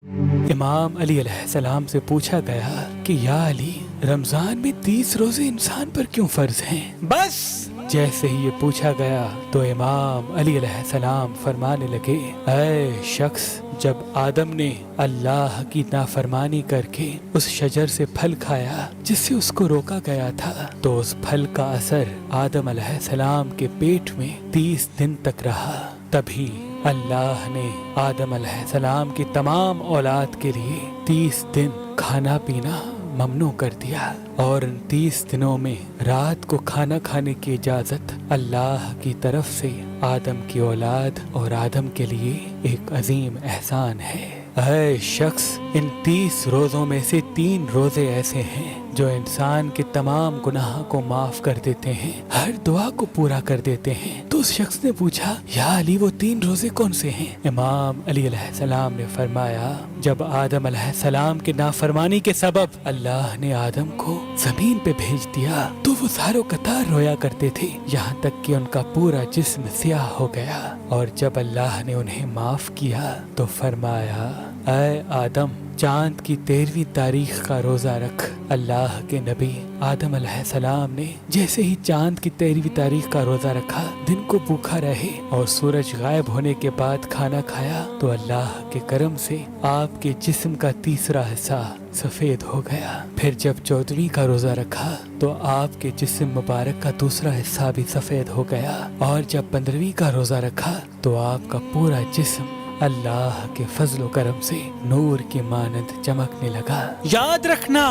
امام علی علیہ السلام سے پوچھا گیا کہ یا علی، رمضان میں 30 روزے انسان پر کیوں فرض ہیں؟ بس جیسے ہی یہ پوچھا گیا تو امام علی علیہ السلام فرمانے لگے، اے شخص، جب آدم نے اللہ کی نافرمانی کر کے اس شجر سے پھل کھایا جس سے اس کو روکا گیا تھا، تو اس پھل کا اثر آدم علیہ السلام کے پیٹ میں 30 دن تک رہا۔ تبھی اللہ نے آدم علیہ السلام کی تمام اولاد کے لیے 30 دن کھانا پینا ممنوع کر دیا، اور ان 30 دنوں میں رات کو کھانا کھانے کی اجازت اللہ کی طرف سے آدم کی اولاد اور آدم کے لیے ایک عظیم احسان ہے۔ اے شخص، ان 30 روزوں میں سے 3 روزے ایسے ہیں جو انسان کے تمام گناہ کو معاف کر دیتے ہیں، ہر دعا کو پورا کر دیتے ہیں۔ تو اس شخص نے پوچھا، یا علی، وہ 3 روزے کون سے ہیں؟ امام علی علیہ السلام نے فرمایا، جب آدم علیہ السلام کے نافرمانی کے سبب اللہ نے آدم کو زمین پہ بھیج دیا تو وہ زاروں قطار رویا کرتے تھے، یہاں تک کہ ان کا پورا جسم سیاہ ہو گیا، اور جب اللہ نے انہیں معاف کیا تو فرمایا، اے آدم، چاند کی 13ویں تاریخ کا روزہ رکھ۔ اللہ کے نبی آدم علیہ السلام نے جیسے ہی چاند کی 13ویں تاریخ کا روزہ رکھا، دن کو بھوکا رہے اور سورج غائب ہونے کے بعد کھانا کھایا، تو اللہ کے کرم سے آپ کے جسم کا تیسرا حصہ سفید ہو گیا۔ پھر جب 14ویں کا روزہ رکھا تو آپ کے جسم مبارک کا دوسرا حصہ بھی سفید ہو گیا، اور جب 15ویں کا روزہ رکھا تو آپ کا پورا جسم اللہ کے فضل و کرم سے نور کی مانند چمکنے لگا۔ یاد رکھنا،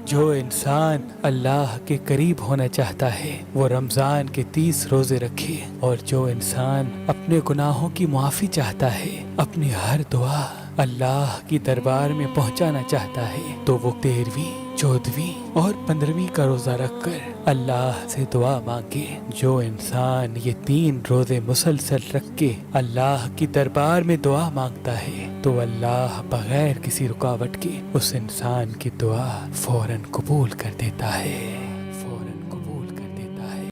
جو انسان اللہ کے قریب ہونا چاہتا ہے وہ رمضان کے 30 روزے رکھے، اور جو انسان اپنے گناہوں کی معافی چاہتا ہے، اپنی ہر دعا اللہ کی دربار میں پہنچانا چاہتا ہے، تو وہ 13ویں، 14ویں اور 15ویں کا روزہ رکھ کر اللہ سے دعا مانگے۔ جو انسان یہ 3 روزے مسلسل رکھ کے اللہ کی دربار میں دعا مانگتا ہے تو اللہ بغیر کسی رکاوٹ کے اس انسان کی دعا فوراً قبول کر دیتا ہے۔